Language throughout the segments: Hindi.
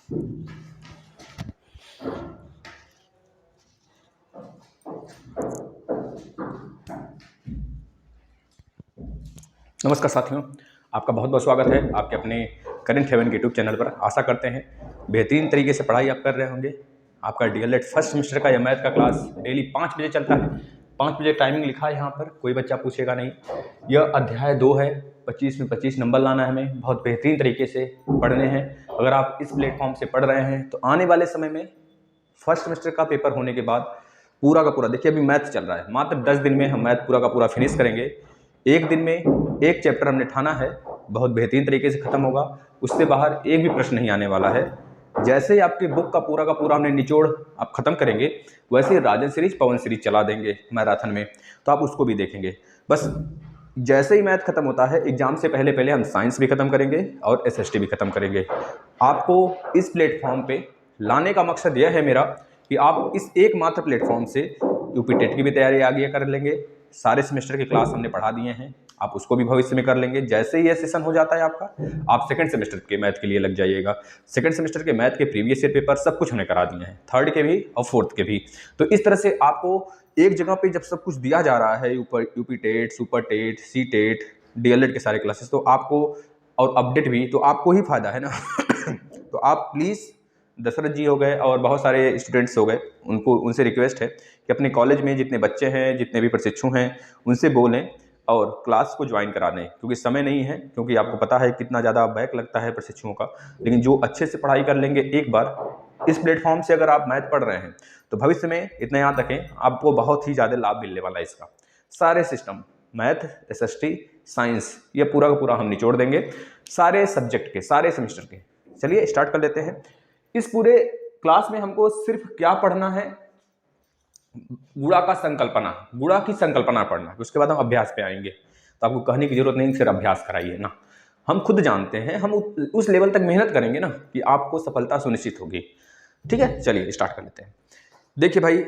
नमस्कार साथियों, आपका बहुत बहुत स्वागत है आपके अपने करंट हेवन के यूट्यूब चैनल पर। आशा करते हैं बेहतरीन तरीके से पढ़ाई आप कर रहे होंगे। आपका डीएलएड फर्स्ट सेमेस्टर का यह मैथ का क्लास डेली 5 बजे चलता है। 5 बजे टाइमिंग लिखा है यहाँ पर, कोई बच्चा पूछेगा नहीं। यह अध्याय 2 है, 25 में 25 नंबर लाना है हमें, बहुत बेहतरीन तरीके से पढ़ने हैं। अगर आप इस प्लेटफॉर्म से पढ़ रहे हैं तो आने वाले समय में फर्स्ट सेमेस्टर का पेपर होने के बाद पूरा का पूरा, देखिए अभी मैथ चल रहा है, मात्र 10 दिन में हम मैथ पूरा का पूरा फिनिश करेंगे। एक दिन में एक चैप्टर हमने ठाना है, बहुत बेहतरीन तरीके से खत्म होगा, उससे बाहर एक भी प्रश्न नहीं आने वाला है। जैसे ही आपकी बुक का पूरा हमने निचोड़ आप खत्म करेंगे, वैसे ही राजन सीरीज पवन सीरीज चला देंगे मैराथन में, तो आप उसको भी देखेंगे। बस जैसे ही मैथ खत्म होता है, एग्जाम से पहले पहले हम साइंस भी खत्म करेंगे और एसएसटी भी खत्म करेंगे। आपको इस प्लेटफॉर्म पे लाने का मकसद यह है मेरा कि आप इस एकमात्र प्लेटफॉर्म से यूपी टेट की भी तैयारी आगे कर लेंगे। सारे सेमेस्टर के क्लास हमने पढ़ा दिए हैं, आप उसको भी भविष्य में कर लेंगे। जैसे ही ये सेशन हो जाता है आपका, आप सेकंड सेमेस्टर के मैथ के लिए लग जाइएगा। सेकंड सेमेस्टर के मैथ के प्रीवियस ईयर पेपर सब कुछ हमने करा दिए हैं, थर्ड के भी और फोर्थ के भी। तो इस तरह से आपको एक जगह पे जब सब कुछ दिया जा रहा है, UP TET, super TET, C TET, DElEd के सारे क्लासेस, तो आपको और अपडेट भी तो आपको ही फायदा है ना। तो आप प्लीज़, दशरथ जी हो गए और बहुत सारे स्टूडेंट्स हो गए, उनसे रिक्वेस्ट है कि अपने कॉलेज में जितने बच्चे हैं, जितने भी प्रशिक्षु हैं, उनसे बोलें और क्लास को ज्वाइन करा दें, क्योंकि समय नहीं है। क्योंकि आपको पता है कितना ज़्यादा बैक लगता है प्रशिक्षुओं का, लेकिन जो अच्छे से पढ़ाई कर लेंगे एक बार इस प्लेटफॉर्म से, अगर आप मैथ पढ़ रहे हैं तो भविष्य में इतना याद रखें, आपको बहुत ही ज़्यादा लाभ मिलने वाला है इसका। सारे सिस्टम, मैथ, एसएसटी, साइंस, ये पूरा का पूरा हम निचोड़ देंगे, सारे सब्जेक्ट के, सारे सेमेस्टर के। चलिए स्टार्ट कर लेते हैं। इस पूरे क्लास में हमको सिर्फ क्या पढ़ना है? गुणा का संकल्पना, गुणा की संकल्पना पढ़ना। उसके बाद हम अभ्यास पे आएंगे, तो आपको कहने की जरूरत नहीं, सिर्फ अभ्यास कराइए ना। हम खुद जानते हैं, हम उस लेवल तक मेहनत करेंगे ना कि आपको सफलता सुनिश्चित होगी। ठीक है, चलिए स्टार्ट कर लेते हैं। देखिए भाई,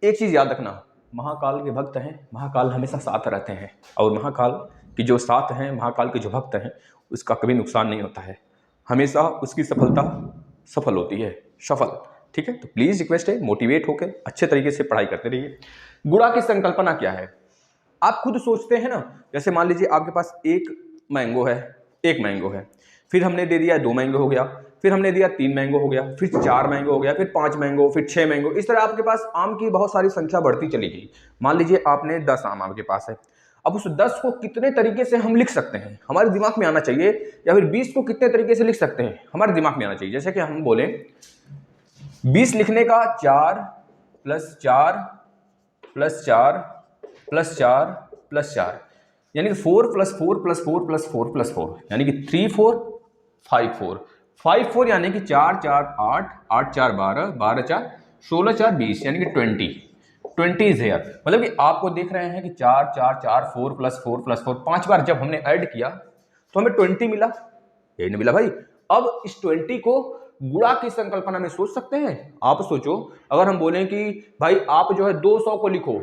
एक चीज याद रखना, महाकाल के भक्त हैं, महाकाल हमेशा साथ रहते हैं, और महाकाल की जो साथ हैं, महाकाल के जो भक्त हैं, उसका कभी नुकसान नहीं होता है, हमेशा उसकी सफलता सफल होती है, सफल। ठीक है, तो प्लीज रिक्वेस्ट है, मोटिवेट होकर अच्छे तरीके से पढ़ाई करते रहिए। गुणा की संकल्पना क्या है? आप खुद सोचते हैं ना, जैसे मान लीजिए आपके पास एक मैंगो है, फिर हमने दे दिया 2 मैंगो हो गया, फिर हमने दिया 3 मैंगो हो गया, फिर 4 मैंगो हो गया, फिर 5 मैंगो, फिर 6 मैंगो। इस तरह आपके पास आम की बहुत सारी संख्या बढ़ती चली गई। मान लीजिए आपने 10 आम आपके पास है। अब उस 10 को कितने तरीके से हम लिख सकते हैं, हमारे दिमाग में आना चाहिए, या फिर 20 को कितने तरीके से लिख सकते हैं, हमारे दिमाग में आना चाहिए। जैसे कि हम बोले 20 लिखने का 4 + 4 + 4 + 4 + 4, यानी कि 4 + 4 + 4 + 4 + 4, यानी कि 3 4 5 4 5 4, यानी कि 4 4 8 8 4 12 12 4 16 4 20, यानी कि 20 इज हेयर। मतलब कि आपको देख रहे हैं कि 4 4 4 4 + 4 + 4, 5 बार जब हमने ऐड किया तो हमें 20 मिला, यही नहीं मिला भाई। अब इस 20 को गुणा की संकल्पना में सोच सकते हैं। आप सोचो, अगर हम बोलें कि भाई आप जो है 200 को लिखो,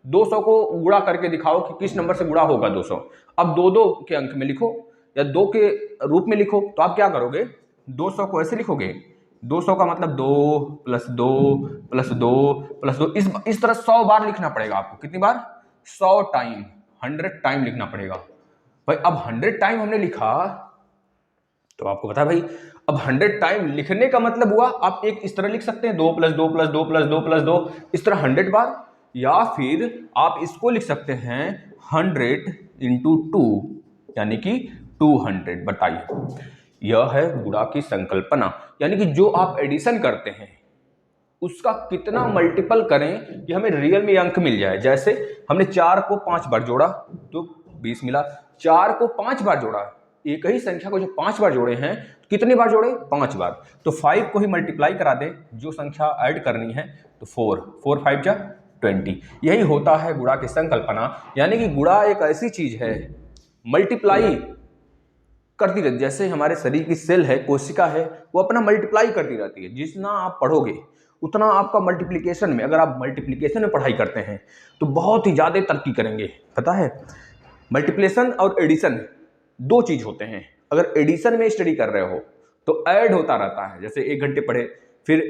200 को गुणा करके दिखाओ कि किस नंबर से गुणा होगा 200। अब 2 के अंक में लिखो या 2 के रूप में लिखो, तो आप क्या करोगे? 200 को ऐसे लिखोगे, 200 का मतलब 2 + 2 + 2 + 2, इस तरह 100 बार लिखना पड़ेगा आपको। कितनी बार? 100 टाइम, 100 टाइम लिखना पड़ेगा भाई। अब 100 टाइम हमने लिखा, तो आपको पता है भाई, अब 100 टाइम लिखने का मतलब हुआ, आप एक इस तरह लिख सकते हैं 2 + 2 + 2 + 2 + 2, इस तरह 100 बार। या फिर आप इसको लिख सकते हैं 100 × 2, यानी कि 200। बताइए, यह है गुणा की संकल्पना, यानी कि जो आप एडिशन करते हैं उसका कितना मल्टीपल करें कि हमें रियल में अंक मिल जाए। जैसे हमने 4 को 5 बार जोड़ा तो 20 मिला, 4 को 5 बार जोड़ा, एक ही संख्या को जो 5 बार जोड़े हैं, तो कितनी बार जोड़े? 5 बार। तो 5 को ही मल्टीप्लाई करा दे, जो संख्या ऐड करनी है, तो 4 4 5 जा 20। यही होता है गुणा की संकल्पना, यानी कि गुणा एक ऐसी चीज है, मल्टीप्लाई करती रहती, जैसे हमारे शरीर की सेल है, कोशिका है, वो अपना मल्टीप्लाई करती रहती है। जितना आप पढ़ोगे उतना आपका मल्टीप्लिकेशन में, अगर आप मल्टीप्लिकेशन में पढ़ाई करते हैं तो बहुत ही ज़्यादा तरक्की करेंगे। पता है, मल्टीप्लिकेशन और एडिशन 2 चीज़ होते हैं। अगर एडिशन में स्टडी कर रहे हो तो ऐड होता रहता है। जैसे 1 घंटे पढ़े, फिर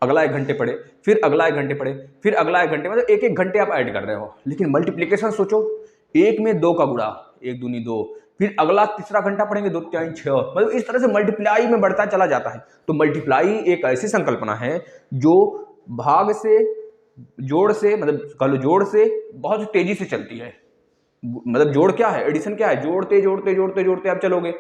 अगला 1 घंटे पढ़े, फिर अगला 1 घंटे पढ़े, फिर अगला 1 घंटे, मतलब 1-1 घंटे आप ऐड कर रहे हो। लेकिन मल्टीप्लीकेशन सोचो, 1 में 2 का गुणा, 1 दूनी 2, फिर अगला तीसरा घंटा पढ़ेंगे 2 3 6, मतलब इस तरह से मल्टीप्लाई में बढ़ता चला जाता है। तो मल्टीप्लाई एक ऐसी संकल्पना है जो भाग से, जोड़ से, मतलब कह लो जोड़ से बहुत तेजी से चलती है। मतलब जोड़ क्या है, एडिशन क्या है, जोड़ते जोड़ते जोड़ते जोड़ते आप चलोगे,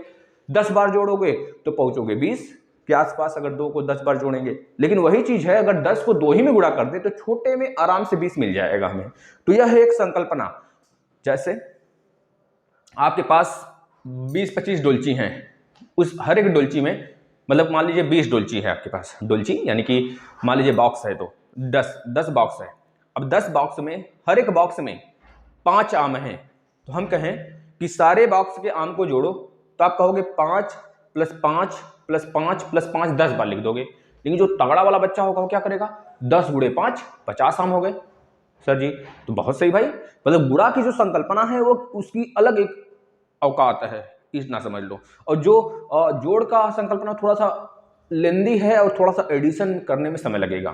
10 बार जोड़ोगे तो पहुंचोगे 20 के आसपास, अगर 2 को 10 बार जोड़ेंगे। लेकिन वही चीज है, अगर 10 को 2 ही में गुणा कर दे तो छोटे में आराम से 20 मिल जाएगा हमें। तो यह है एक संकल्पना। जैसे आपके पास 20-25 डोलची हैं, उस हर एक डोलची में, मतलब मान लीजिए 20 डोलची है आपके पास, डोलची यानी कि मान लीजिए बॉक्स है, तो 10 बॉक्स है। अब 10 बॉक्स में, हर एक बॉक्स में 5 आम हैं। तो हम कहें कि सारे बॉक्स के आम को जोड़ो, तो आप कहोगे 5 + 5 + 5 + 5 10 बार लिख दोगे। लेकिन जो तगड़ा वाला बच्चा होगा वो क्या करेगा, 10 × 5 50 आम हो गए सर जी। तो बहुत सही भाई, मतलब गुणा की जो संकल्पना है वो उसकी अलग एक औकात है, इतना समझ लो। और जो जोड़ का संकल्पना थोड़ा सा लेंदी है और थोड़ा सा एडिशन करने में समय लगेगा।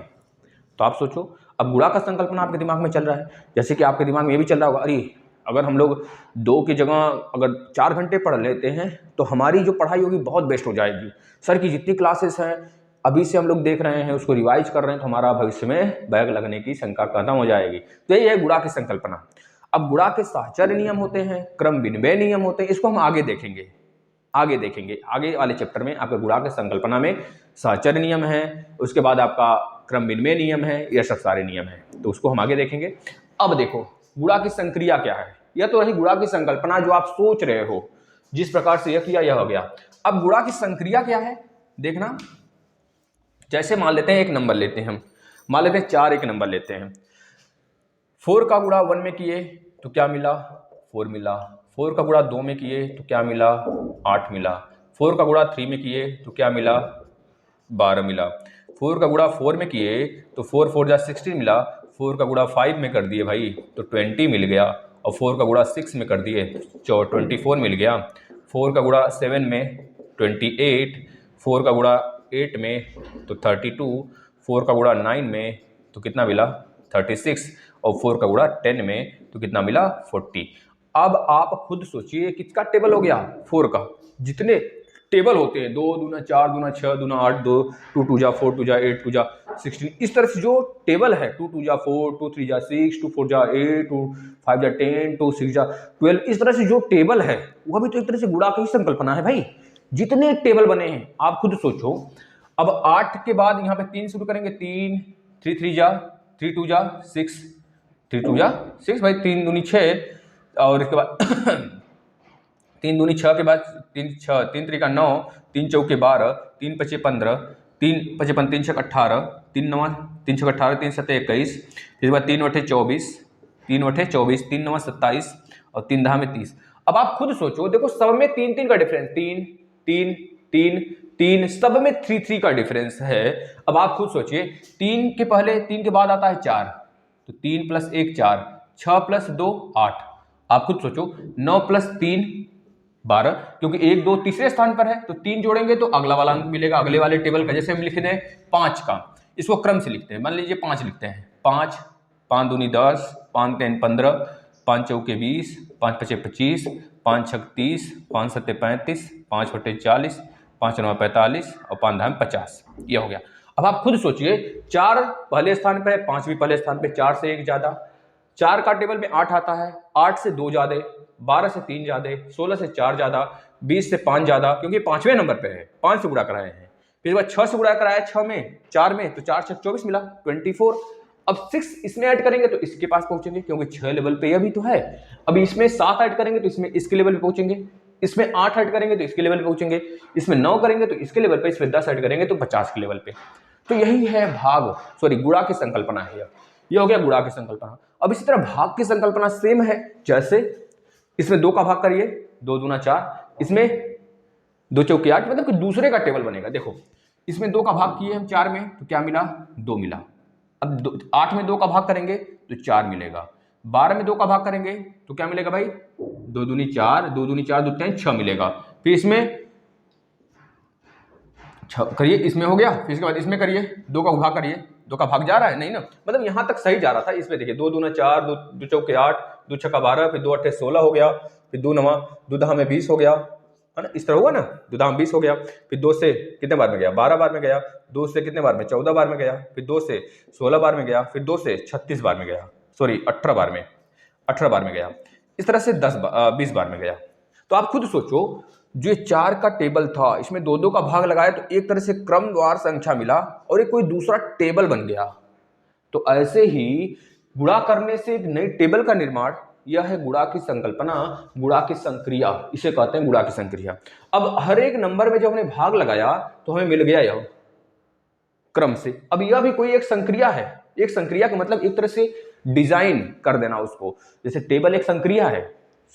तो आप सोचो, अब गुणा का संकल्पना आपके दिमाग में चल रहा है, जैसे कि आपके दिमाग में ये भी चल रहा होगा, अरे अगर हम लोग 2 की जगह अगर 4 घंटे पढ़ लेते हैं तो हमारी जो पढ़ाई होगी बहुत बेस्ट हो जाएगी। सर की जितनी क्लासेस हैं अभी से हम लोग देख रहे हैं, उसको रिवाइज कर रहे हैं, तो हमारा भविष्य में बैग लगने की शंका खत्म हो जाएगी। तो यही है गुणा की संकल्पना। अब गुणा के साहचर्य नियम होते हैं, क्रम विनिमय नियम होते हैं, इसको हम आगे देखेंगे, आगे वाले चैप्टर में। आपके गुणा के संकल्पना में साहचर्य नियम है, उसके बाद आपका क्रम विनिमय नियम है, यह सब सारे नियम हैं, तो उसको हम आगे देखेंगे। अब देखो गुणा की संक्रिया क्या है। यह तो रही गुणा की संकल्पना जो आप सोच रहे हो, जिस प्रकार से यह किया यह हो गया। अब गुणा की संक्रिया क्या है देखना। जैसे मान लेते हैं एक नंबर लेते हैं हम, मान लेते हैं 4 एक नंबर लेते हैं। 4 का गुणा 1 में किए तो क्या मिला, 4 मिला। 4 का गुणा 2 में किए तो क्या मिला, 8 मिला। 4 का गुणा 3 में किए तो क्या मिला, 12 मिला। 4 का गुणा 4 में किए तो 4 4 जा 16 मिला। 4 का गुणा 5 में कर दिए भाई तो 20 मिल गया। और 4 का गुणा 6 में कर दिए तो 24 मिल गया। 4 का गुणा 7 में 28, 4 का गुणा 8 में तो 32, 4 का गुणा 9 में तो कितना मिला, 36, और 4 का गुणा 10 में तो कितना मिला, 40। अब आप खुद सोचिए किसका टेबल हो गया, 4 का। जितने टेबल होते हैं 2 दूना 4 दूना 6 दूना 8, 2 2 2 जा 4 2 जा 8 2 जा 16, इस तरह से जो टेबल है 2 2 जा 4 2 3 जा 6 2 4 जा 8 2 5 जा 10 2 6 जा 12, इस तरह से जो टेबल है वह भी तो एक तरह से गुणा की संकल्पना है भाई। जितने टेबल बने हैं आप खुद सोचो। अब 8 के बाद यहाँ पे 3 शुरू करेंगे, 3 3 3 जा 3 2 जा 6 3 2 जा 6 भाई, 3 दूनी 6, और इसके बाद 3 दूनी 6 के बाद 3 6 3 3 का 9, 3 चौके 12, 3 5 15, 3 55 3 6 18, 3 9 3 6 18, 3 7 21, इसके बाद 3 8 24, 3 8 24, 3 9 27 और 3 10 में 30। अब आप खुद सोचो, देखो सब में 3 3 का डिफरेंस, 3 3 3 3, सब में 3 3 का डिफरेंस है। अब आप खुद सोचिए, 3 के पहले 3 के बाद आता है 4, तो 3 + 1 4, 6 + 2 8। आप खुद सोचो 9 + 3 12, क्योंकि 1 2 तीसरे स्थान पर है तो 3 जोड़ेंगे तो अगला वाला अंक मिलेगा अगले वाले टेबल का। जैसे हम लिख दें 5 का, इसको क्रम से लिखते हैं, मान लीजिए 5 लिखते हैं, 5 5 दूनी 10, 5 3 15, 5 चौके 20, 5 5 25, 5 6 30, 5 7 35, 5 8 40, 5 9 45 और 5 10 50, ये हो गया। अब आप खुद सोचिए, 4 पहले स्थान पर है, 5 भी पहले स्थान पे, 4 से 1 ज्यादा, 4 का टेबल में 8 आता है, 8 से 2 ज्यादा, 12 से 3 ज्यादा, 16 से 4 ज्यादा, 20 से 5 ज्यादा, क्योंकि 5वें नंबर पे है, 5 से गुणा कराए हैं। फिर बाद 6 से गुणा कराया 6 में 4 में, तो 4 6 24 मिला 24। अब 6 इसमें ऐड करेंगे तो इसके पास पहुंचेंगे, क्योंकि 6 लेवल पे यह भी तो है। अब इसमें 7 ऐड करेंगे तो इसमें इसके लेवल पे पहुंचेंगे, इसमें 8 ऐड करेंगे तो इसके लेवल पे पहुंचेंगे, इसमें 9 करेंगे तो इसके लेवल पे, इसमें 10 ऐड करेंगे तो 50 के लेवल पे। तो यही है गुणा की संकल्पना है। यह हो गया गुणा की संकल्पना। अब इसी तरह भाग की संकल्पना सेम है। जैसे इसमें 2 का भाग करिए, 2 दूना 4, इसमें 2 चौके 8, मतलब कि दूसरे का टेबल बनेगा। देखो इसमें 2 का भाग किए हम 4 में तो क्या मिला, 2 मिला। अब 8 में 2 का भाग करेंगे तो 4 मिलेगा। 12 में 2 का भाग करेंगे तो क्या मिलेगा भाई, 2 दूनी 4, 2 दूनी 4 2 3 6 मिलेगा। फिर इसमें करिए, इसमें हो गया, फिर इसके बाद इसमें करिए, 2 का भाग करिए, 2 का भाग जा रहा है नहीं ना, मतलब यहाँ तक सही जा रहा था। इसमें देखिए 2 दूना 4, 2 चौके 8, 2 छक्का 12, फिर 2 अट्ठे 16 हो गया, फिर 2 नवा 2 दहा में 20 हो गया, है ना, इस तरह हुआ ना, 2 दहा 20 हो गया, फिर 2 से कितने बार में गया, 12 बार में गया, 2 से कितने बार में, 14 बार में गया, फिर 2 से 16 बार में गया, फिर 2 से 36 बार में गया, सॉरी 18 बार में, 18 बार में गया, इस तरह से 20 बार में गया। तो आप खुद सोचो, जो 4 का टेबल था, इसमें 2-2 का भाग लगाया तो एक तरह से क्रमवार संख्या मिला और एक कोई दूसरा टेबल बन गया। तो ऐसे ही गुणा करने से एक नई टेबल का निर्माण, यह है गुणा की संकल्पना, गुणा की संक्रिया, इसे कहते हैं गुणा की संक्रिया। अब हर एक नंबर में जब हमने भाग लगाया तो हमें मिल गया यह क्रम से। अब यह भी कोई एक संक्रिया है। एक संक्रिया का मतलब एक तरह से डिजाइन कर देना उसको, जैसे टेबल एक संक्रिया है,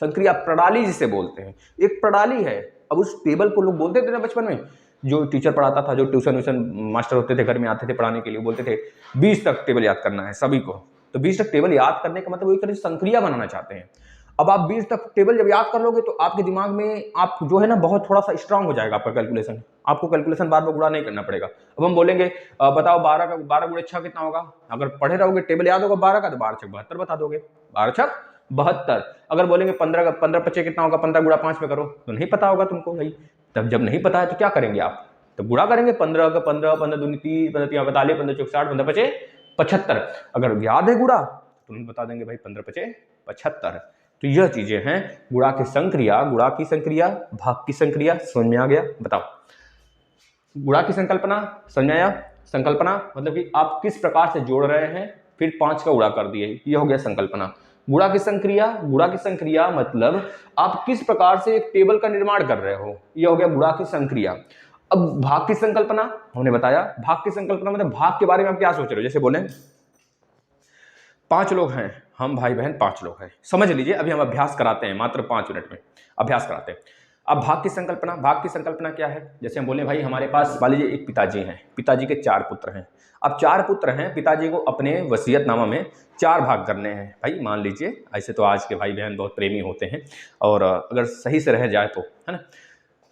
संक्रिया प्रणाली जिसे बोलते हैं, एक प्रणाली है। अब उस टेबल को लोग बोलते थे ना बचपन में, जो टीचर पढ़ाता था, जो ट्यूशन मास्टर होते थे घर में आते थे पढ़ाने के लिए, बोलते थे 20 तक टेबल याद करना है सभी को। तो 20 तक टेबल याद करने का मतलब वो एक तरह से संक्रिया बनाना चाहते हैं। अब आप 20 तक टेबल जब याद कर लोगे तो आपके दिमाग में आप जो है ना बहुत थोड़ा सा स्ट्रांग हो जाएगा आपका कैलकुलेशन, आपको कैलकुलेशन बार बार गुणा नहीं करना पड़ेगा। अब हम बोलेंगे बताओ 12 गुणे 6 कितना होगा, अगर पढ़े रहोगे टेबल याद होगा 12 का तो 12 छक 72 बता दोगे, 12 छक 72। अगर बोलेंगे 15 पच्चे कितना होगा, 15 गुणा 5 में करो, तो नहीं पता होगा तुमको भाई। तब जब नहीं पता है तो क्या करेंगे आप, तो गुणा करेंगे 15 का 15, 15 दूनी 30, 15 3 45, 15 चौक 60, 15 पचे 75। अगर याद है गुणा तो तुम बता देंगे भाई 15 पचे 75। तो यह चीजें हैं गुणा की संक्रिया, गुणा की संक्रिया, भाग की संक्रिया। समझ में आ गया? बताओ, गुणा की संकल्पना समझ आया? संकल्पना मतलब कि आप किस प्रकार से जोड़ रहे हैं, फिर 5 का गुणा कर दिए, यह हो गया संकल्पना। गुणा की संक्रिया, गुणा की संक्रिया मतलब आप किस प्रकार से एक टेबल का निर्माण कर रहे हो, यह हो गया गुणा की संक्रिया। अब भाग की संकल्पना हमने बताया, भाग की संकल्पना मतलब भाग के बारे में आप क्या सोच रहे हो। जैसे बोले 5 लोग हैं, हम भाई बहन 5 लोग हैं, समझ लीजिए अभी हम अभ्यास कराते हैं, मात्र 5 मिनट में अभ्यास कराते हैं। अब भाग की संकल्पना, भाग की संकल्पना क्या है, जैसे हम बोले भाई हमारे पास मान लीजिए एक पिताजी हैं, पिताजी के 4 पुत्र हैं। अब 4 पुत्र हैं, पिताजी को अपने वसीयतनामा में 4 भाग करने हैं भाई, मान लीजिए। ऐसे तो आज के भाई बहन बहुत प्रेमी होते हैं और अगर सही से रह जाए तो, है ना,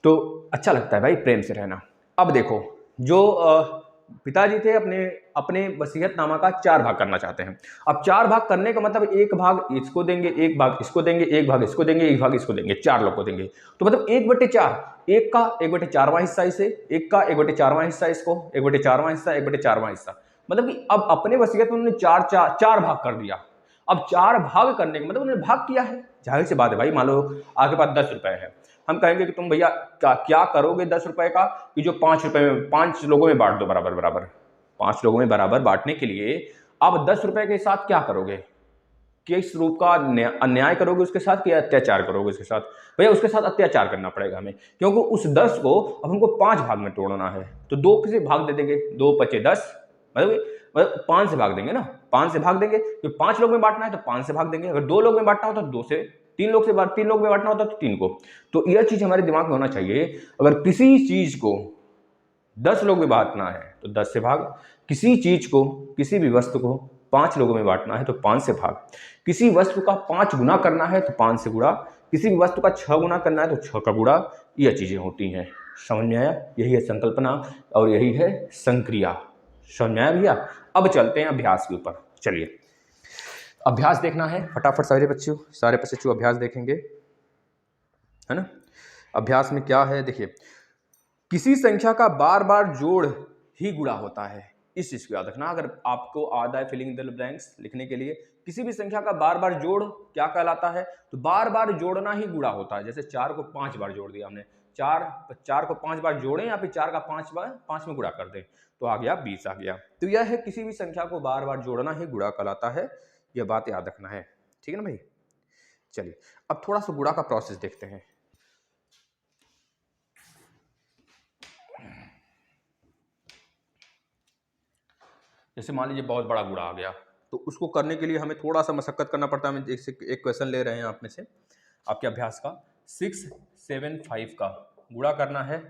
तो अच्छा लगता है भाई प्रेम से रहना। अब देखो, जो पिताजी थे अपने वसीयतनामा का 4 भाग करना चाहते हैं। अब 4 भाग करने का मतलब एक भाग इसको देंगे, एक भाग इसको देंगे, एक भाग इसको देंगे, एक भाग इसको देंगे, 4 लोग को देंगे। तो मतलब 1/4, एक का 1/4वां हिस्सा इसे, एक का 1/4वां हिस्सा इसको, 1/4वां हिस्सा, 1/4वां हिस्सा। मतलब कि अब अपने वसीयत में उन्होंने 4 भाग कर दिया। अब 4 भाग करने का मतलब उन्होंने भाग किया है। जाहिर सी बात है भाई, मान लो आपके पास 10 रुपए है, हम कहेंगे कि तुम भैया क्या करोगे 10 रुपए का, कि जो 5 रुपए में 5 लोगों में बांट दो बराबर बराबर। 5 लोगों में बराबर बांटने के लिए आप 10 रुपए के साथ क्या करोगे, किस रूप का अन्याय करोगे उसके साथ, कि अत्याचार करोगे उसके साथ? भैया उसके साथ अत्याचार करना पड़ेगा हमें, क्योंकि उस 10 को अब हमको 5 भाग में तोड़ना है। तो 2 से भाग दे देंगे, 2 पचे 10, मतलब 5 से भाग देंगे ना, 5 से भाग देंगे। तो 5 लोग में बांटना है तो 5 से भाग देंगे, अगर 2 लोग में बांटना हो तो 2 से, 3 लोग में बांटना होता तो 3 को। तो यह चीज हमारे दिमाग में होना चाहिए, अगर किसी चीज को 10 लोग में बांटना है तो 10 से भाग, किसी चीज को, किसी भी वस्तु को 5 लोगों में बांटना है तो 5 से भाग, किसी वस्तु का 5 गुना करना है तो 5 से गुणा, किसी भी वस्तु का 6 गुना करना है तो 6 का गुणा। यह चीजें होती हैं। समझ में आया? यही है संकल्पना और यही है संक्रिया। समझ में आया भैया? अब चलते हैं अभ्यास के ऊपर। चलिए अभ्यास देखना है फटाफट, सारे बच्चों अभ्यास देखेंगे, है ना। अभ्यास में क्या है देखिए, किसी संख्या का बार बार जोड़ ही गुणा होता है, इस चीज को याद रखना। अगर आपको आता है फिलिंग द ब्लैंक्स लिखने के लिए, किसी भी संख्या का बार बार जोड़ क्या कहलाता है, तो बार बार जोड़ना ही गुणा होता है। जैसे 4 को 5 बार जोड़ दिया हमने, 4 को 5 बार जोड़ें या फिर 4 का 5 बार 5 में गुणा कर दें तो आ गया 20 आ गया। तो यह है किसी भी संख्या को बार बार जोड़ना ही गुणा कहलाता है, यह बात याद रखना है, ठीक है ना भाई। चलिए अब थोड़ा सा गुणा का प्रोसेस देखते हैं। जैसे मान लीजिए बहुत बड़ा गुणा आ गया, तो उसको करने के लिए हमें थोड़ा सा मशक्कत करना पड़ता है। हम एक क्वेश्चन ले रहे हैं आप में से, आपके अभ्यास का 675 का गुणा करना है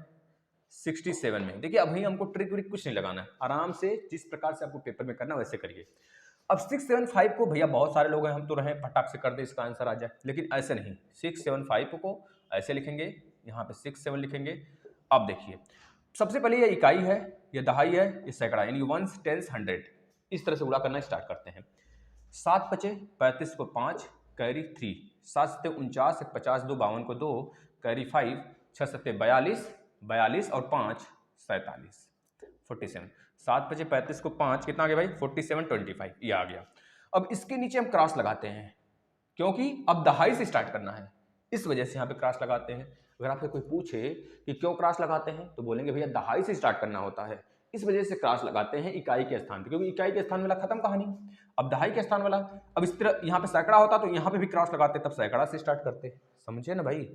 67 में। देखिए अभी हमको ट्रिक व्रिक कुछ नहीं लगाना है, आराम से जिस प्रकार से आपको पेपर में करना वैसे करिए। अब 675 को भैया बहुत सारे लोग हैं, हम तो रहे फटाक से कर दे इसका आंसर आ जाए, लेकिन ऐसे नहीं। 675 को ऐसे लिखेंगे, यहाँ पे 67 लिखेंगे। अब देखिए सबसे पहले ये इकाई है, ये दहाई है, ये सैकड़ा, यानी वंस, टेंस, हंड्रेड, इस तरह से गुणा करना स्टार्ट करते हैं। 7 पचे 35 को 5 कैरी 3, 7 सत्ते 49, 50 2 52 को 2 कैरी 5, 6 सत्ते 42, 42 और 5 47, 47। 7 पचे 35 को 5 कितना आ गया भाई 47, 25, ये आ गया। अब इसके नीचे हम क्रॉस लगाते हैं, क्योंकि अब दहाई से स्टार्ट करना है, इस वजह से यहाँ पे क्रॉस लगाते हैं। अगर आपसे कोई पूछे कि क्यों क्रॉस लगाते हैं तो बोलेंगे भैया दहाई से स्टार्ट करना होता है, इस वजह से क्रॉस लगाते हैं इकाई के स्थान पे, क्योंकि इकाई के स्थान वाला खत्म कहानी, अब दहाई के स्थान वाला। अब इस तरह यहाँ पे सैकड़ा होता तो यहाँ पे भी क्रॉस लगाते, तब सैकड़ा से स्टार्ट करते, समझे ना भाई।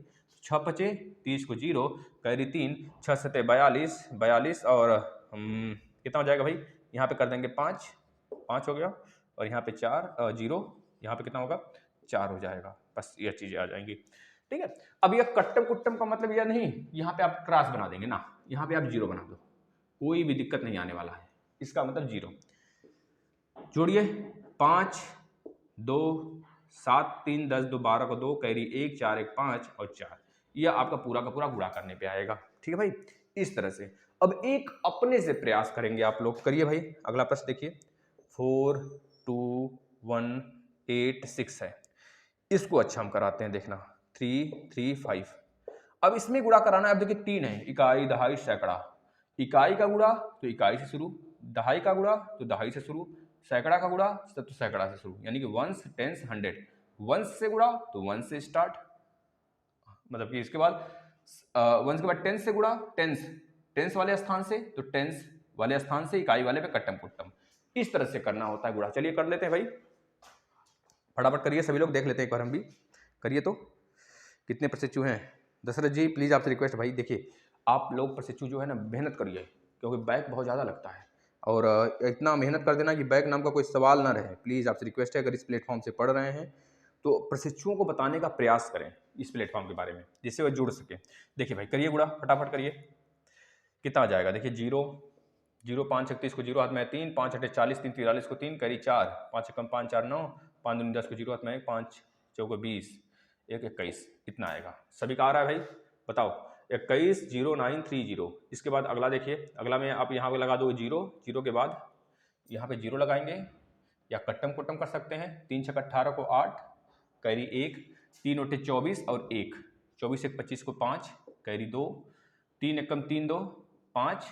6 पचे 30 को 0 कैरी 3, 6 सत्ते 42, 42 और कितना हो जाएगा भाई, यहाँ पे कर देंगे 5, 5 हो गया, और यहाँ पे 4 0, यहाँ पे कितना होगा 4 हो जाएगा, बस ये चीजें आ जाएंगी। ठीक है, अब ये कट्टम कुट्टम का मतलब यह नहीं, यहाँ पे आप क्रॉस बना देंगे ना, यहाँ पे आप 0 बना दो, कोई भी दिक्कत नहीं आने वाला है, इसका मतलब 0। जोड़िए 5 2 7 3 10 2 12 को 2 कैरी 1 4 1 5 और 4, यह आपका पूरा का पूरा गुणा करने पे आएगा। ठीक है भाई, इस तरह से। अब एक अपने से प्रयास करेंगे आप लोग, करिए भाई। अगला प्रश्न देखिए, 4 2 1 8 6 है, इसको अच्छा हम कराते हैं, देखना 3 3 5। अब इसमें गुणा कराना है, अब देखिए 3 है, इकाई दहाई सैकड़ा, इकाई का गुणा तो इकाई से शुरू, दहाई का गुणा तो दहाई से शुरू, सैकड़ा का गुणा तो सैकड़ा से शुरू, यानी कि वंस, टेंस, हंड्रेड। वंस से गुणा तो वंस से स्टार्ट, मतलब कि इसके बाद वंस के बाद टेंस से गुणा, टेंस, टेंस वाले स्थान से तो टेंस वाले स्थान से इकाई वाले पे कट्टम कुट्टम, इस तरह से करना होता है गुणा। चलिए कर लेते हैं भाई, फटाफट करिए सभी लोग, देख लेते हैं एक बार हम भी, करिए तो। कितने प्रशिक्षु हैं? दशरथ जी प्लीज आपसे रिक्वेस्ट भाई, देखिए आप लोग प्रशिक्षु जो है ना मेहनत करिए, क्योंकि बैक बहुत ज़्यादा लगता है, और इतना मेहनत कर देना कि बैक नाम का कोई सवाल ना रहे। प्लीज़ आपसे रिक्वेस्ट है, अगर इस प्लेटफॉर्म से पढ़ रहे हैं तो प्रशिक्षुओं को बताने का प्रयास करें इस प्लेटफॉर्म के बारे में, जिससे वह जुड़ सके। देखिए भाई करिए गुणा, फटाफट करिए, कितना आ जाएगा, देखिए 0 0 5 31 को 0 हाथ में 3, 5 8 40, 3 43 को 3 करी 4, 5 कम 5 4 9, 5 दूनी 10 को 0 हाथ में 1, 5 चौको 20, 1 21, कितना आएगा? सभी का आ रहा है भाई, बताओ। 21 0 9 3 0। इसके बाद अगला देखिए, अगला में आप यहाँ पे लगा दो 0, 0 के बाद यहाँ पे 0 लगाएंगे, या कट्टम कुट्टम कर सकते हैं। 3 6 18 को 8 कैरी 1, 3 8 24 और 1, 24 1 25 को 5 कैरी 2, 3 1 3 2 5,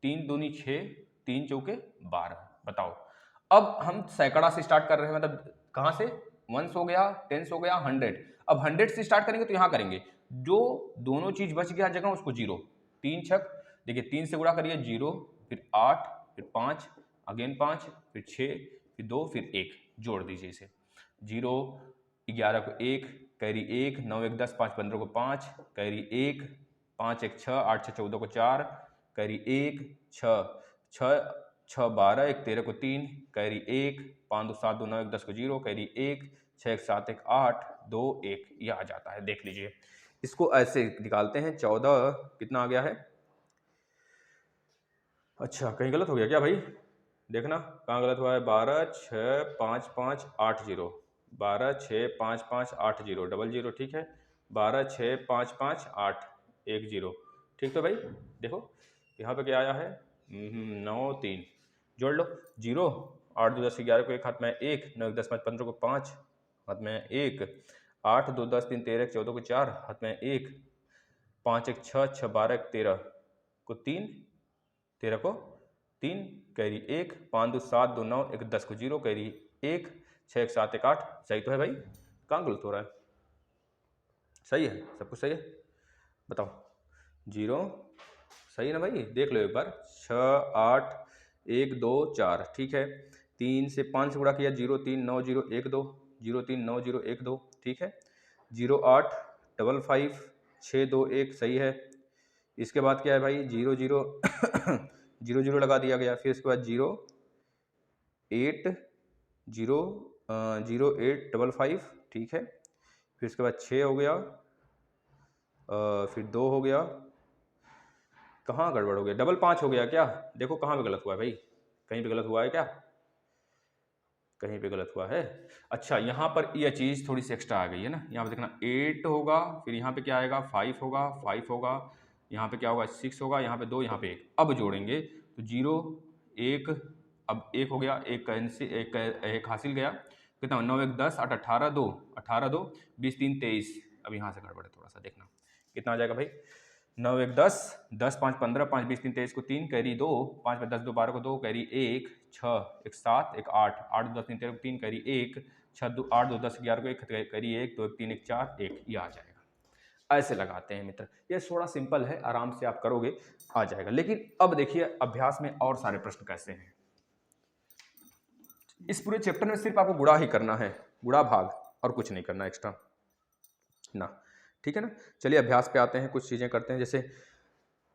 3 दूनी 6, 3 चौके 12। बताओ, अब हम सैकड़ा से स्टार्ट कर रहे हैं, मतलब कहाँ से, वंस हो गया, टेंस हो गया, हंड्रेड। अब 100 से स्टार्ट करेंगे तो यहाँ करेंगे, जो दोनों चीज बच गया जगह उसको 0, 3 छक, देखिए 3 से गुणा करिए 0, फिर 8, फिर 5, अगेन 5, फिर 6, फिर 2, फिर 1, जोड़ दीजिए इसे। 0 11 को 1 कैरी 1, 9 1 10, 5 15 को 5 कैरी 1, 5 1 6, 8 6 14 को 4 कैरी 1, 6 6 6 12, 1 13 को 3 कैरी 1, 5 2 7 2 9 1 10 को 0 कैरी 1, 6 1 7 1 8 2 1, यह आ जाता है। देख लीजिए, इसको ऐसे निकालते हैं। 14 कितना आ गया है? अच्छा कहीं गलत हो गया क्या भाई? देखना कहाँ गलत हुआ है। 12 6 5 5 8 0, 12 6 5 5 8 0 डबल 0, ठीक है। 12 6 5 5 8 1 0, ठीक। तो भाई देखो यहाँ पे क्या आया है, 9 3, जोड़ लो। 0 8 2 10 11 को 1 हाथ में 1, 9 1 10 5 15 को 5 हाथ में 1, 8 2 10 3 13 14 को 4 हाथ में 1, 5 1 6 6 12 1 13 को 3, 13 को 3 कैरी 1, 5 2 7 2 9 1 10 को 0 कैरी 1, 6 1 7 1 8। सही तो है भाई, कहाँ गलत हो रहा है? सही है, सब कुछ सही है, बताओ। 0 सही है ना भाई, देख लो एक बार। 6 8 1 2 4, ठीक है। 3 से 5 से गुणा किया, 0 3 9 0 1 2, 0 3 9 0 1 2, ठीक है। 0 8 5 5 6 2 1, सही है। इसके बाद क्या है भाई, 0 0 0 0 लगा दिया गया। फिर इसके बाद 0 8 0 0 8 5 5, ठीक है। फिर इसके बाद 6 हो गया, फिर 2 हो गया, कहाँ गड़बड़ हो गया, डबल 5 हो गया क्या? देखो कहाँ पे गलत हुआ है भाई, कहीं पे गलत हुआ है क्या? कहीं पे गलत हुआ है। अच्छा यहाँ पर यह चीज़ थोड़ी सी एक्स्ट्रा आ गई है ना, यहाँ पे देखना 8 होगा, फिर यहाँ पे क्या आएगा 5 होगा, 5 होगा, यहाँ पे क्या होगा 6 होगा, यहाँ पे 2, यहाँ पे 1। अब जोड़ेंगे तो 0 1, अब 1 हो गया, एक हासिल गया, कितना 9 1 10 8 18 2 18 2 20 3 23। अब यहाँ से गड़बड़ है, थोड़ा सा देखना कितना आ जाएगा भाई। 9 1 10 10 5 15 5 20 3 23 को 3 कैरी 2 5 में 10 2 12 को 2 कैरी 1 6 1 7 1 8 8 2 10 3 13 को 3 कैरी 1 6 2 8 2 10 11 को 1 कैरी 1 2 1 3 1 4 1, ये आ जाएगा। ऐसे लगाते हैं मित्र, ये थोड़ा सिंपल है, आराम से आप करोगे आ जाएगा। लेकिन अब देखिए अभ्यास में और सारे प्रश्न कैसे हैं। इस पूरे चैप्टर में सिर्फ आपको गुणा ही करना है, गुणा भाग, और कुछ नहीं करना एक्स्ट्रा ना, ठीक है ना। चलिए अभ्यास पे आते हैं, कुछ चीजें करते हैं। जैसे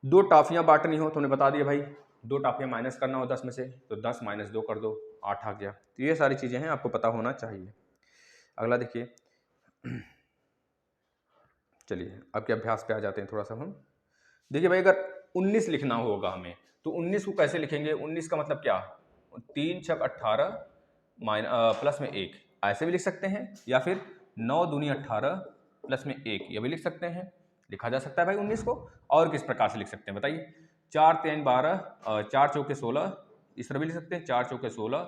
2 टॉफियां बांटनी हो तो उन्हें बता दिया भाई, 2 टॉफियां माइनस करना हो 10 में से तो 10 - 2 कर दो, 8 आ गया। तो ये सारी चीजें हैं, आपको पता होना चाहिए। अगला देखिए, चलिए अब के अभ्यास पे आ जाते हैं थोड़ा सा हम। देखिए भाई, अगर 19 लिखना होगा हमें तो 19 को कैसे लिखेंगे। 19 का मतलब क्या, 3 छक 18 प्लस में 1, ऐसे भी लिख सकते हैं, या फिर 9 दूनी 18 प्लस में 1, ये भी लिख सकते हैं, लिखा जा सकता है भाई 19 को। और किस प्रकार से लिख सकते हैं बताइए। 4 3 12 4 चौके 16, इस तरह भी लिख सकते हैं, 4 चौके 16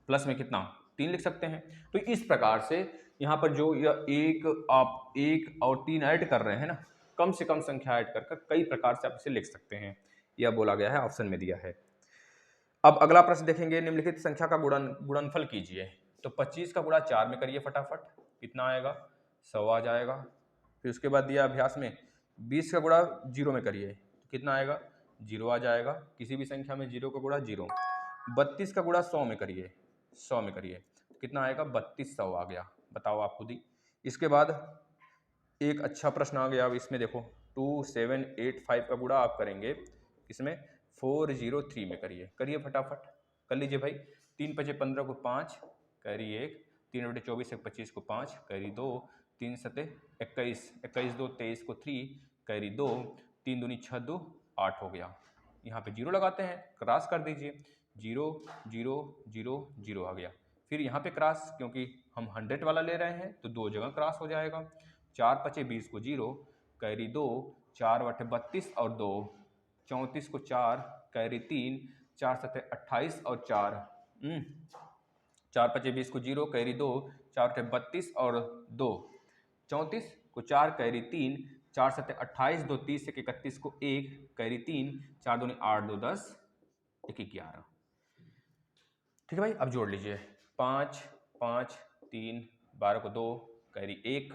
प्लस में कितना 3 लिख सकते हैं। तो इस प्रकार से यहाँ पर जो यह आप 1 और 3 ऐड कर रहे हैं ना, कम से कम संख्या ऐड कर कई प्रकार से आप इसे लिख सकते हैं, यह बोला गया है, ऑप्शन में दिया है। अब अगला प्रश्न देखेंगे, निम्नलिखित संख्या का गुणनफल कीजिए। तो 25 का गुणा 4 में करिए फटाफट, कितना आएगा 100 आ जाएगा। फिर उसके बाद दिया अभ्यास में 20 का गुणा 0 में करिए, तो कितना आएगा 0 आ जाएगा। किसी भी संख्या में 0 का गुणा 0। 32 का गुणा 100 में करिए, 100 में करिए तो कितना आएगा 3200 आ गया। बताओ आप खुद ही। इसके बाद एक अच्छा प्रश्न आ गया, अब इसमें देखो 2785 का गुणा आप करेंगे, इसमें 403 में करिए फटाफट, कर लीजिए भाई। 3 5 15 को 5 कैरी 1, 3 बटे 24 1 25 को 5 कैरी 2, 3 7 21 21 2 23 को 3 कैरी 2, 3 दूनी 6 2 8 हो गया। यहाँ पे 0 लगाते हैं, क्रॉस कर दीजिए, 0 0 0 0 आ गया। फिर यहाँ पे क्रॉस, क्योंकि हम 100 वाला ले रहे हैं तो 2 जगह क्रॉस हो जाएगा। 4 5 20 को 0 कैरी 2, 4 बटे 32 और 2 34 को 4 कैरी 3, 4 7 28 और 4 4 5 20 को 0 कैरी 2, 4 बटे 32 और 2 34 को 4 कैरी 3, 4 7 28 2 30 1 31 को 1 कैरी 3, 4 दूनी 8 2 10 1 11। ठीक है भाई, अब जोड़ लीजिए 5 5 3 12 को 2 कैरी 1,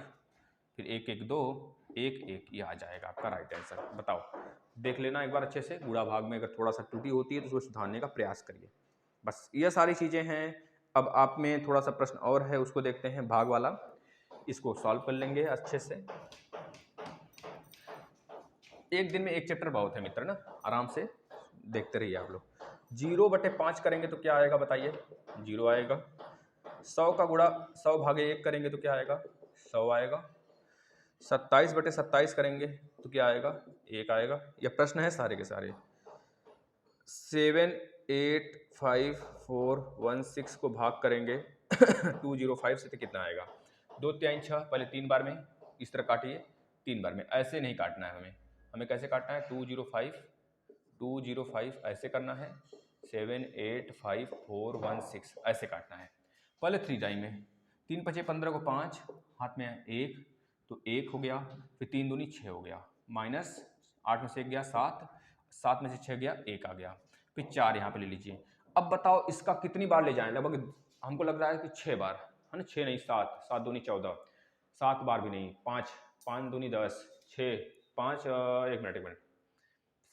फिर 1 1 2 1 1, ये आ जाएगा आपका राइट आंसर। बताओ, देख लेना एक बार अच्छे से, गुणा भाग में अगर थोड़ा सा त्रुटि होती है तो उसको सुधारने का प्रयास करिए। बस ये सारी चीज़ें हैं। अब आप में थोड़ा सा प्रश्न और है, उसको देखते हैं, भाग वाला, इसको सॉल्व कर लेंगे अच्छे से। एक दिन में एक चैप्टर बहुत है मित्र ना, आराम से देखते रहिए आप लोग। 0 बटे 5 करेंगे तो क्या आएगा बताइए, 0 आएगा। 100 का गुणा 100 भागे 1 करेंगे तो क्या आएगा 100 आएगा। 27 बटे 27 करेंगे तो क्या आएगा 1 आएगा। यह प्रश्न है सारे के सारे। 7 8 5 4 1 6 को भाग करेंगे 205 से तो कितना आएगा 2 3 6, पहले 3 बार में इस तरह काटिए, 3 बार में, ऐसे नहीं काटना है हमें कैसे काटना है 205 ऐसे करना है, 7 8 5 4 1 6 ऐसे काटना है। पहले 3 टाइम में 3 5 15 को 5 हाथ में 1 तो 1 हो गया, फिर 3 दूनी 6 हो गया, माइनस 8 में से 1 गया 7, 7 में से 6 गया 1 आ गया, फिर 4 यहाँ पे ले लीजिए। अब बताओ इसका कितनी बार ले जाएं, लगभग हमको लग रहा है कि 6 बार है ना, 6 नहीं 7, 7 दूनी 14, 7 बार भी नहीं, 5 5 दूनी 10, 6 5 एक मिनट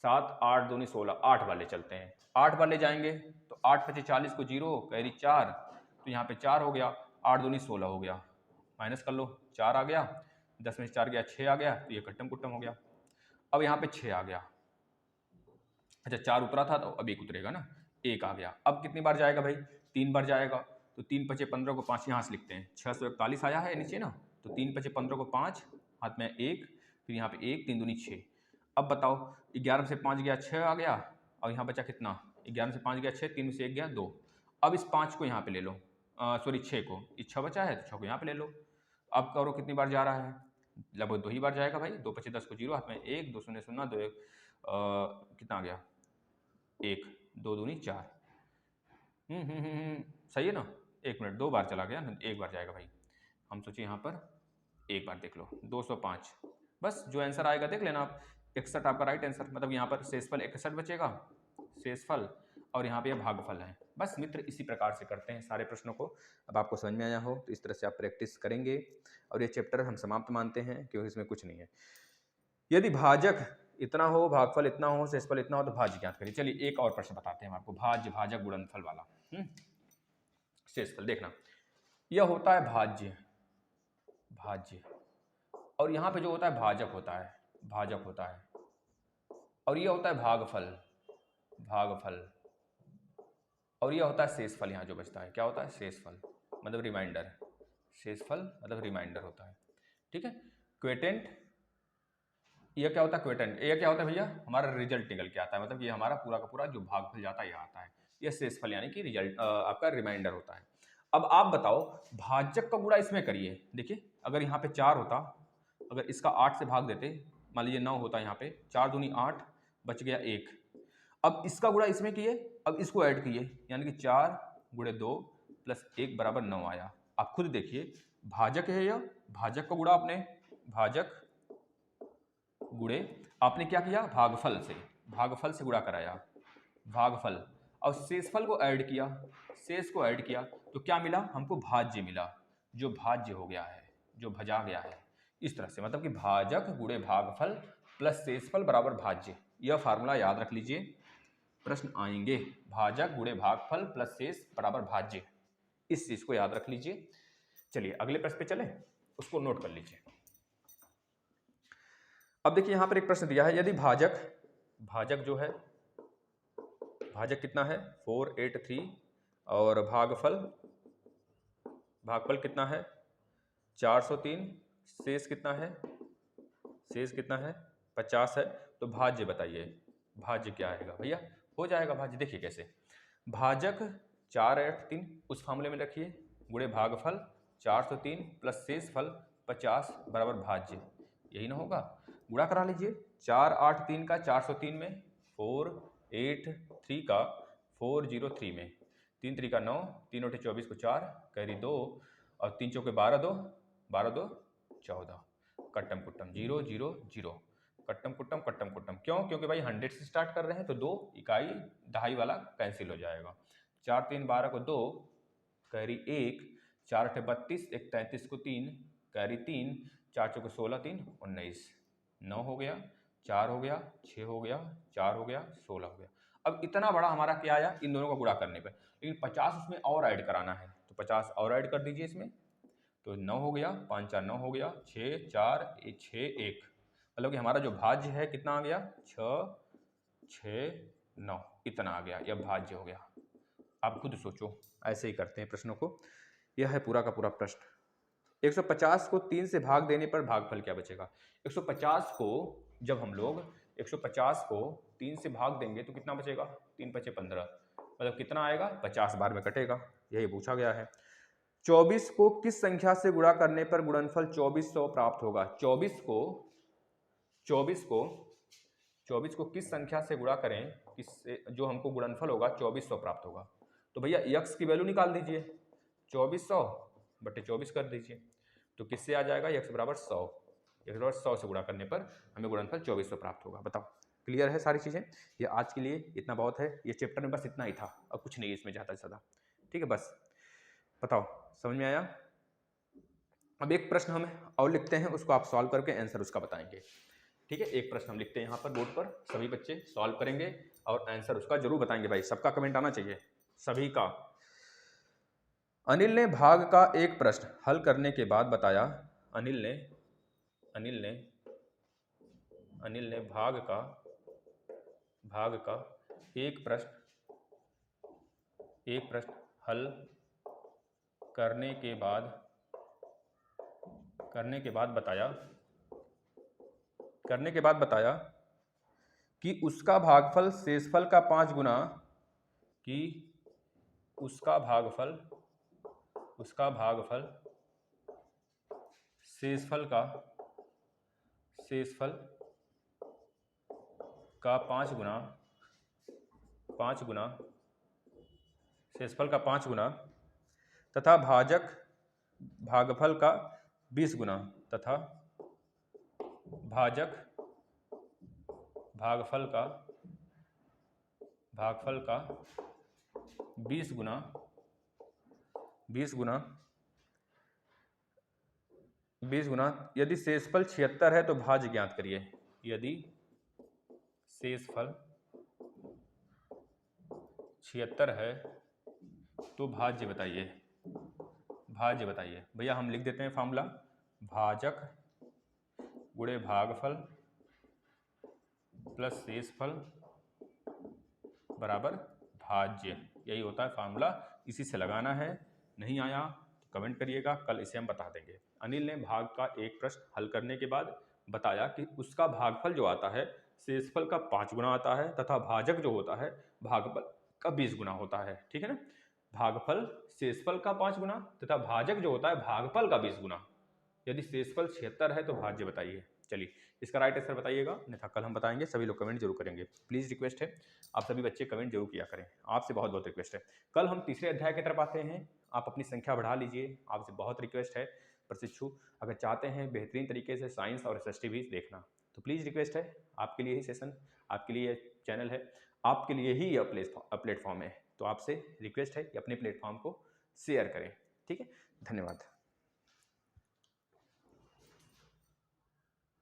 7 8 दूनी 16, 8 बार ले चलते हैं, 8 बार ले जाएंगे तो 8 5 40 को 0 कैरी 4, तो यहाँ पे 4 हो गया, 8 दूनी 16 हो गया, माइनस कर लो, 4 आ गया, 10 में से 4 गया 6 आ गया, तो ये कट्टम कुट्टम हो गया। अब यहाँ पे 6 आ गया, अच्छा 4 उतरा था तो अब 1 उतरेगा ना, 1 आ गया। अब कितनी बार जाएगा भाई 3 बार जाएगा, तो 3 5 15 को 5 यहाँ से लिखते हैं, 641 आया है नीचे ना, तो 3 5 15 को 5 हाथ में 1, फिर यहाँ पे 1 3 दूनी 6। अब बताओ 11 में से 5 गया 6 आ गया, और यहाँ बचा कितना 11 में से 5 गया 6, 3 में से 1 गया 2। अब इस 5 को यहाँ पे ले लो, सॉरी 6 को, ये 6 बचा है तो 6 को यहाँ पे ले लो। अब करो कितनी बार जा रहा है लगभग 2 ही बार जाएगा भाई, 2 पचे 10 को 0 हाथ में 1, 2 शून्य शून्य 2 1 कितना आ गया 1, 2 दूनी 4। सही है ना। 1 मिनट, 2 बार चला गया ना, 1 बार जाएगा भाई। हम सोचे यहाँ पर 1 बार देख लो 205, बस जो आंसर आएगा देख लेना आप। 61 आपका राइट आंसर, मतलब यहाँ पर शेषफल 61 बचेगा, शेषफल, और यहाँ पे यह भागफल है। बस मित्र इसी प्रकार से करते हैं सारे प्रश्नों को। अब आपको समझ में आया हो तो इस तरह से आप प्रैक्टिस करेंगे और ये चैप्टर हम समाप्त मानते हैं क्योंकि इसमें कुछ नहीं है। यदि भाजक इतना हो, भागफल इतना हो, शेषफल इतना हो तो भाज्य ज्ञात करिए। चलिए एक और प्रश्न बताते हैं हम आपको, भाज्य, भाजक, गुणनफल वाला। शेषफल देखना, यह होता है भाज्य, भाज्य, और यहाँ पे जो होता है भाजक होता है, भाजक होता है, और यह होता है भागफल, भागफल, और यह होता है शेषफल। यहाँ जो बचता है क्या होता है, शेषफल, मतलब रिमाइंडर। शेषफल मतलब रिमाइंडर होता है, ठीक है। क्वेटेंट, यह क्या होता है क्वेटेंट, यह क्या होता है भैया, हमारा रिजल्ट निकल के आता है, मतलब ये हमारा पूरा का पूरा जो भागफल जाता है यह आता है। यह शेषफल यानी कि रिजल्ट आपका रिमाइंडर होता है। अब आप बताओ भाजक का गुणा इसमें करिए। देखिए अगर यहाँ पे 4 होता, अगर इसका 8 से भाग देते, मान लीजिए 9 होता, यहाँ पे 4 दूनी 8, बच गया 1। अब इसका गुणा इसमें किए, अब इसको ऐड किए, यानी कि 4 गुणे 2 प्लस 1 बराबर 9 आया। आप खुद देखिए भाजक है यह, भाजक का गुणा आपने, भाजक गुणे आपने क्या किया, भागफल से, भागफल से गुणा कराया, भागफल, और शेषफल को ऐड किया, शेष को ऐड किया तो क्या मिला हमको, भाज्य मिला, जो भाज्य हो गया है, जो भजा गया है। इस तरह से मतलब कि भाजक गुणे भागफल प्लस शेषफल बराबर भाज्य। यह फार्मूला याद रख लीजिए, प्रश्न आएंगे, भाजक गुणे भागफल प्लस शेष बराबर भाज्य, इस चीज को याद रख लीजिए। चलिए अगले प्रश्न पे चले, उसको नोट कर लीजिए। अब देखिए यहां पर एक प्रश्न दिया है, यदि भाजक, भाजक जो है, भाजक कितना है 483, और भागफल, भागफल कितना है 403, शेष कितना है, शेष कितना है 50 है, तो भाज्य बताइए, भाज्य क्या आएगा भैया। हो जाएगा भाज्य, देखिए कैसे, भाजक 483 उस फार्मूले में रखिए, गुणे भागफल 403 प्लस शेषफल 50 बराबर भाज्य, यही ना होगा। गुणा करा लीजिए, 483 का 403 में, 483 का 403 में, 3 3 का 9, 3 8 24 को 4, कैरी 2, और 3 चौके 12 2, 12 2 14, कट्टम कुट्टम 0 0 0, कट्टम कुट्टम कट्टम कुट्टम। क्यों, क्योंकि भाई 100 से स्टार्ट कर रहे हैं तो 2 इकाई दहाई वाला कैंसिल हो जाएगा। 4 3 12 को 2, कैरी 1, 4 8 32, 1 33 को 3, कैरी 3, 4 चौके 16 3 19, 9 हो गया, 4 हो गया, 6 हो गया, 4 हो गया, 16 हो गया। अब इतना बड़ा हमारा क्या आया इन दोनों का गुणा करने पर, लेकिन 50 उसमें और ऐड कराना है, तो 50 और ऐड कर दीजिए इसमें, तो 9 हो गया, 5 4 9 हो गया, 6 4 6 1, मतलब कि हमारा जो भाज्य है कितना आ गया 6 6 9, इतना आ गया, यह भाज्य हो गया। आप खुद सोचो, ऐसे ही करते हैं प्रश्नों को। यह है पूरा का पूरा प्रश्न। 150 को 3 से भाग देने पर भागफल क्या बचेगा। 150 को जब हम लोग 150 को 3 से भाग देंगे तो कितना बचेगा, 3 5 15, मतलब कितना आएगा 50 बार में कटेगा, यही पूछा गया है। 24 को किस संख्या से गुणा करने पर गुणनफल 2400 प्राप्त होगा। 24 को किस संख्या से गुणा करें, किससे जो हमको गुणनफल होगा 2400 प्राप्त होगा। तो भैया x की वैल्यू निकाल दीजिए, 2400 बटे 24 कर दीजिए, तो किससे आ जाएगा x बराबर 100, x बराबर 100 से गुणा करने पर हमें गुणनफल 2400 प्राप्त होगा। बताओ क्लियर है सारी चीजें। ये आज के लिए इतना बहुत है, ये चैप्टर में बस इतना ही था, अब कुछ नहीं है इसमें ज़्यादा से ज़्यादा, ठीक है। बस बताओ समझ में आया। अब एक प्रश्न हम और लिखते हैं, उसको आप सॉल्व करके आंसर उसका बताएंगे, ठीक है। एक प्रश्न हम लिखते हैं यहाँ पर बोर्ड पर, सभी बच्चे सॉल्व करेंगे और आंसर उसका जरूर बताएंगे भाई, सबका कमेंट आना चाहिए, सभी का। अनिल ने भाग का एक प्रश्न हल करने के बाद बताया, अनिल ने भाग का एक प्रश्न हल करने के बाद बताया कि उसका भागफल शेषफल का 5 गुना, कि उसका भागफल शेषफल का शेषफल का 5 गुना शेषफल का 5 गुना तथा भागफल का 20 गुना तथा भागफल का 20 गुना यदि शेषफल 76 है तो भाज्य ज्ञात करिए। यदि शेषफल 76 है तो भाज्य बताइए। भैया हम लिख देते हैं फॉर्मूला, भाजक गुणे भागफल प्लस शेषफल बराबर भाज्य, यही होता है फार्मूला। इसी से लगाना है। नहीं आया तो कमेंट करिएगा, कल इसे हम बता देंगे। अनिल ने भाग का एक प्रश्न हल करने के बाद बताया कि उसका भागफल जो आता है शेषफल का 5 गुना आता है तथा भाजक जो होता है भागफल का 20 गुना होता है। ठीक है ना, भागफल शेषफल का 5 गुना तथा भाजक जो होता है भागफल का 20 गुना। यदि शेषफल 76 है तो भाज्य बताइए। चलिए इसका राइट आंसर बताइएगा, अन्यथा कल हम बताएंगे। सभी लोग कमेंट जरूर करेंगे। प्लीज़ रिक्वेस्ट है आप सभी बच्चे कमेंट जरूर किया करें, आपसे बहुत बहुत रिक्वेस्ट है। कल हम तीसरे अध्याय की तरफ आते हैं, आप अपनी संख्या बढ़ा लीजिए, आपसे बहुत रिक्वेस्ट है। प्रशिक्षु अगर चाहते हैं बेहतरीन तरीके से साइंस और एसएसटी भी देखना तो प्लीज़ रिक्वेस्ट है, आपके लिए ही सेशन, आपके लिए चैनल है, आपके लिए ही यह प्लेटफॉर्म है। तो आपसे रिक्वेस्ट है कि अपने प्लेटफॉर्म को शेयर करें। ठीक है, धन्यवाद।